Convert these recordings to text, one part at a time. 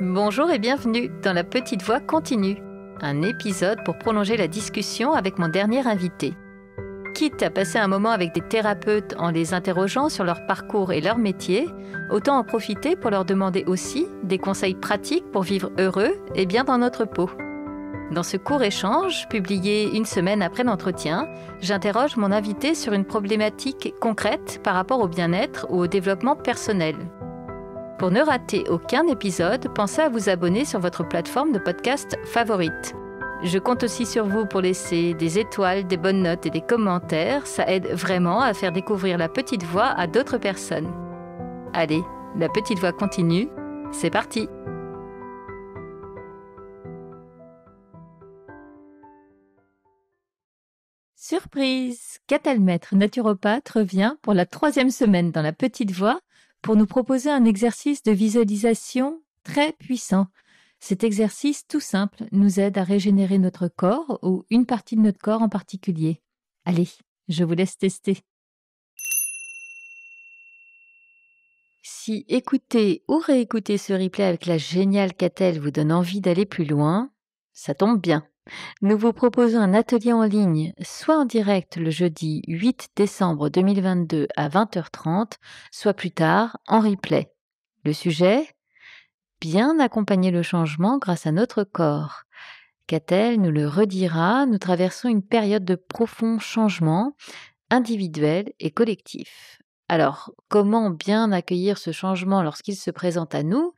Bonjour et bienvenue dans La Petite Voix continue, un épisode pour prolonger la discussion avec mon dernier invité. Quitte à passer un moment avec des thérapeutes en les interrogeant sur leur parcours et leur métier, autant en profiter pour leur demander aussi des conseils pratiques pour vivre heureux et bien dans notre peau. Dans ce court échange, publié une semaine après l'entretien, j'interroge mon invité sur une problématique concrète par rapport au bien-être ou au développement personnel. Pour ne rater aucun épisode, pensez à vous abonner sur votre plateforme de podcast favorite. Je compte aussi sur vous pour laisser des étoiles, des bonnes notes et des commentaires. Ça aide vraiment à faire découvrir La Petite Voix à d'autres personnes. Allez, La Petite Voix continue, c'est parti! Surprise! Catel Maître, naturopathe, revient pour la 3e semaine dans La Petite Voix pour nous proposer un exercice de visualisation très puissant. Cet exercice tout simple nous aide à régénérer notre corps ou une partie de notre corps en particulier. Allez, je vous laisse tester. Si écouter ou réécouter ce replay avec la géniale Catel vous donne envie d'aller plus loin, ça tombe bien. Nous vous proposons un atelier en ligne, soit en direct le jeudi 8 décembre 2022 à 20h30, soit plus tard en replay. Le sujet ? Bien accompagner le changement grâce à notre corps. Catel nous le redira, nous traversons une période de profond changement individuel et collectif. Alors, comment bien accueillir ce changement lorsqu'il se présente à nous ?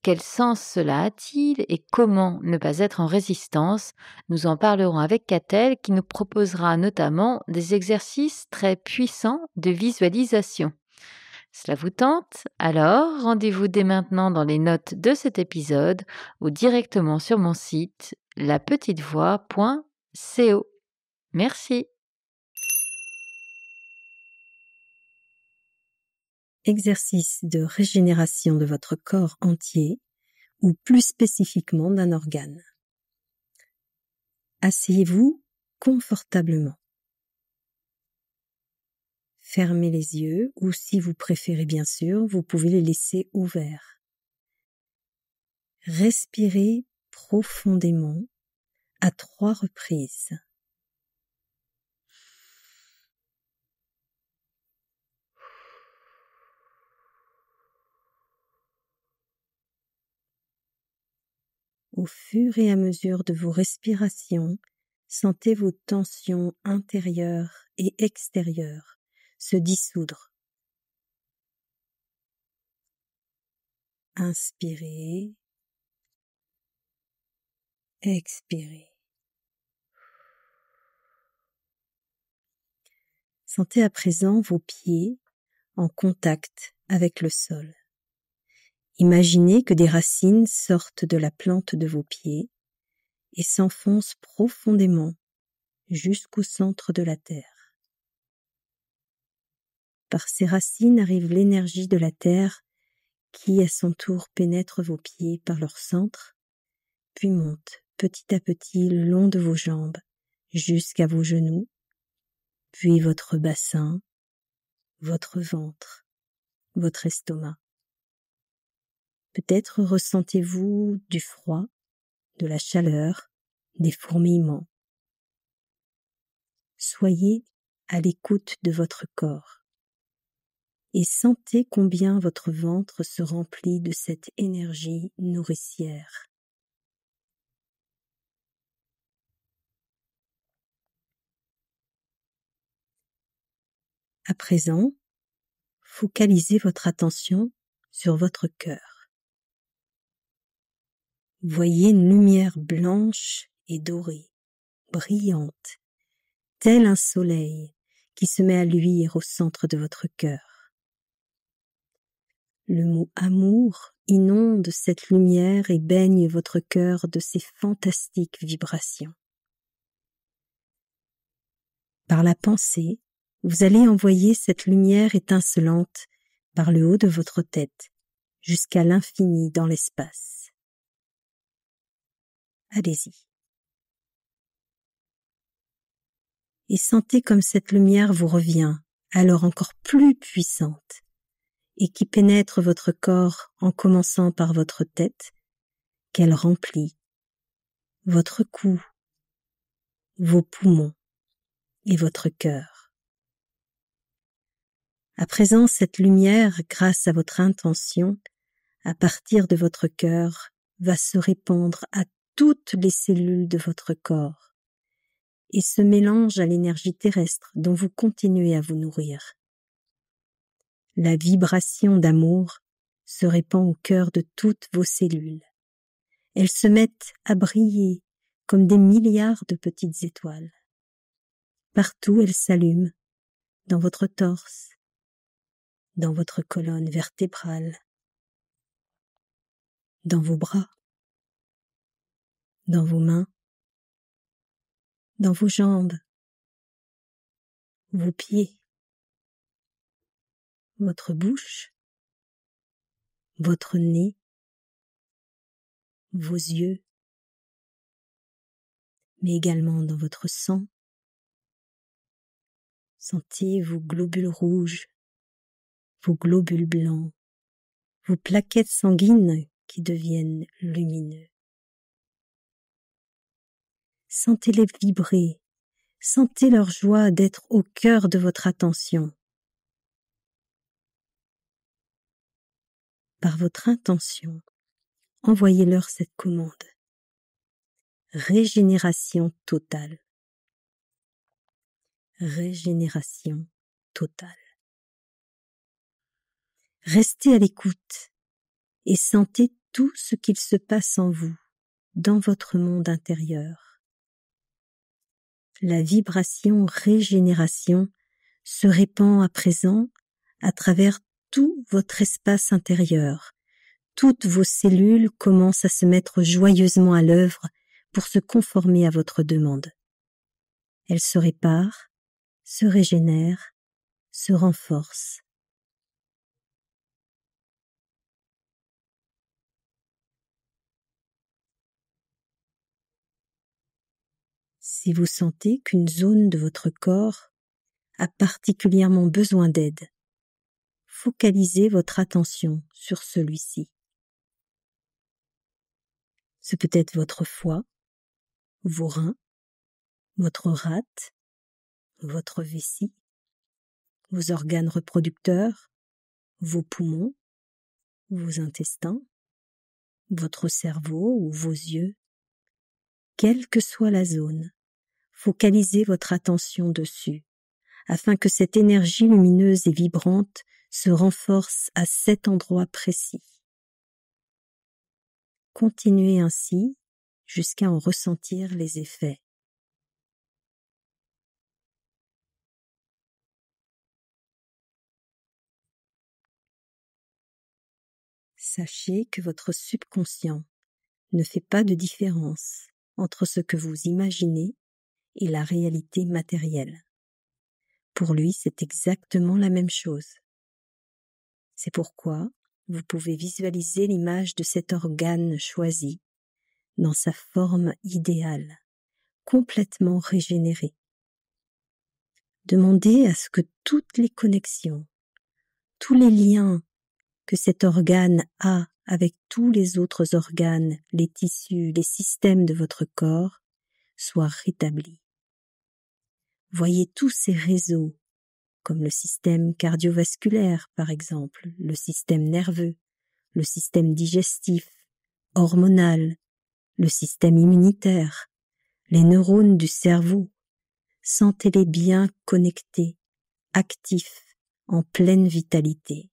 Quel sens cela a-t-il et comment ne pas être en résistance ? Nous en parlerons avec Catel qui nous proposera notamment des exercices très puissants de visualisation. Cela vous tente ? Alors, rendez-vous dès maintenant dans les notes de cet épisode ou directement sur mon site lapetitevoix.co. Merci. Exercice de régénération de votre corps entier ou plus spécifiquement d'un organe. Asseyez-vous confortablement. Fermez les yeux ou si vous préférez bien sûr, vous pouvez les laisser ouverts. Respirez profondément à 3 reprises. Au fur et à mesure de vos respirations, sentez vos tensions intérieures et extérieures se dissoudre. Inspirez, expirez. Sentez à présent vos pieds en contact avec le sol. Imaginez que des racines sortent de la plante de vos pieds et s'enfoncent profondément jusqu'au centre de la terre. Par ces racines arrive l'énergie de la terre qui, à son tour, pénètre vos pieds par leur centre, puis monte petit à petit le long de vos jambes jusqu'à vos genoux, puis votre bassin, votre ventre, votre estomac. Peut-être ressentez-vous du froid, de la chaleur, des fourmillements. Soyez à l'écoute de votre corps et sentez combien votre ventre se remplit de cette énergie nourricière. À présent, focalisez votre attention sur votre cœur. Voyez une lumière blanche et dorée, brillante, tel un soleil qui se met à luire au centre de votre cœur. Le mot amour inonde cette lumière et baigne votre cœur de ses fantastiques vibrations. Par la pensée, vous allez envoyer cette lumière étincelante par le haut de votre tête jusqu'à l'infini dans l'espace. Allez-y. Et sentez comme cette lumière vous revient, alors encore plus puissante, et qui pénètre votre corps en commençant par votre tête, qu'elle remplit votre cou, vos poumons et votre cœur. À présent, cette lumière, grâce à votre intention, à partir de votre cœur, va se répandre à toutes les cellules de votre corps et se mélange à l'énergie terrestre dont vous continuez à vous nourrir. La vibration d'amour se répand au cœur de toutes vos cellules. Elles se mettent à briller comme des milliards de petites étoiles. Partout elles s'allument, dans votre torse, dans votre colonne vertébrale, dans vos bras, dans vos mains, dans vos jambes, vos pieds, votre bouche, votre nez, vos yeux, mais également dans votre sang. Sentez vos globules rouges, vos globules blancs, vos plaquettes sanguines qui deviennent lumineux. Sentez-les vibrer, sentez leur joie d'être au cœur de votre attention. Par votre intention, envoyez-leur cette commande. Régénération totale. Régénération totale. Restez à l'écoute et sentez tout ce qu'il se passe en vous, dans votre monde intérieur. La vibration régénération se répand à présent à travers tout votre espace intérieur. Toutes vos cellules commencent à se mettre joyeusement à l'œuvre pour se conformer à votre demande. Elles se réparent, se régénèrent, se renforcent. Si vous sentez qu'une zone de votre corps a particulièrement besoin d'aide, focalisez votre attention sur celui-ci. Ce peut être votre foie, vos reins, votre rate, votre vessie, vos organes reproducteurs, vos poumons, vos intestins, votre cerveau ou vos yeux. Quelle que soit la zone, focalisez votre attention dessus, afin que cette énergie lumineuse et vibrante se renforce à cet endroit précis. Continuez ainsi jusqu'à en ressentir les effets. Sachez que votre subconscient ne fait pas de différence entre ce que vous imaginez et la réalité matérielle. Pour lui, c'est exactement la même chose. C'est pourquoi vous pouvez visualiser l'image de cet organe choisi dans sa forme idéale, complètement régénéré. Demandez à ce que toutes les connexions, tous les liens que cet organe a avec tous les autres organes, les tissus, les systèmes de votre corps, soient rétablis. Voyez tous ces réseaux, comme le système cardiovasculaire par exemple, le système nerveux, le système digestif, hormonal, le système immunitaire, les neurones du cerveau. Sentez-les bien connectés, actifs, en pleine vitalité.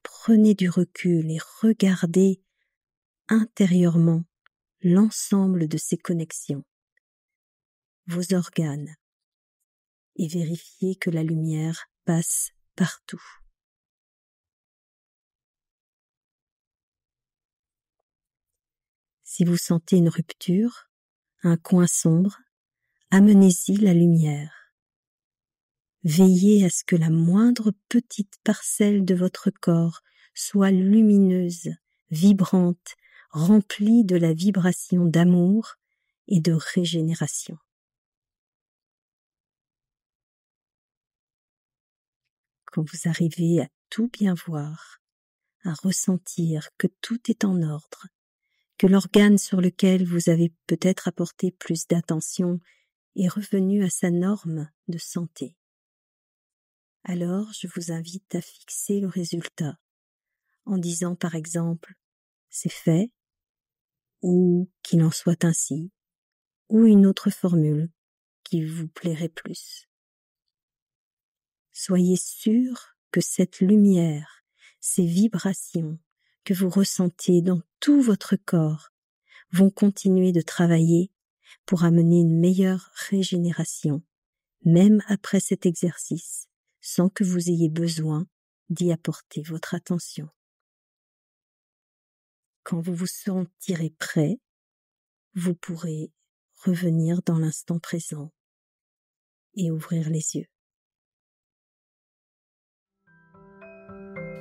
Prenez du recul et regardez intérieurement l'ensemble de ces connexions, vos organes, et vérifiez que la lumière passe partout. Si vous sentez une rupture, un coin sombre, amenez-y la lumière. Veillez à ce que la moindre petite parcelle de votre corps soit lumineuse, vibrante, remplie de la vibration d'amour et de régénération. Quand vous arrivez à tout bien voir, à ressentir que tout est en ordre, que l'organe sur lequel vous avez peut-être apporté plus d'attention est revenu à sa norme de santé. Alors, je vous invite à fixer le résultat en disant par exemple « c'est fait » ou « qu'il en soit ainsi » ou une autre formule qui vous plairait plus. Soyez sûr que cette lumière, ces vibrations que vous ressentez dans tout votre corps vont continuer de travailler pour amener une meilleure régénération, même après cet exercice, sans que vous ayez besoin d'y apporter votre attention. Quand vous vous sentirez prêt, vous pourrez revenir dans l'instant présent et ouvrir les yeux.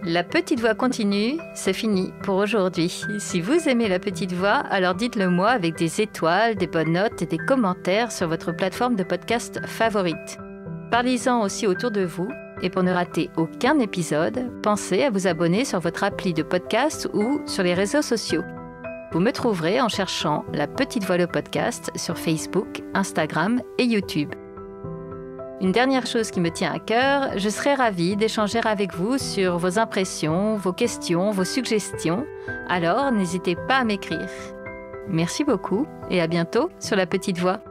La petite voix continue, c'est fini pour aujourd'hui. Si vous aimez la petite voix, alors dites-le moi avec des étoiles, des bonnes notes et des commentaires sur votre plateforme de podcast favorite. Parlez-en aussi autour de vous et pour ne rater aucun épisode, pensez à vous abonner sur votre appli de podcast ou sur les réseaux sociaux. Vous me trouverez en cherchant La Petite Voix le podcast sur Facebook, Instagram et YouTube. Une dernière chose qui me tient à cœur, je serais ravie d'échanger avec vous sur vos impressions, vos questions, vos suggestions. Alors, n'hésitez pas à m'écrire. Merci beaucoup et à bientôt sur La Petite Voix.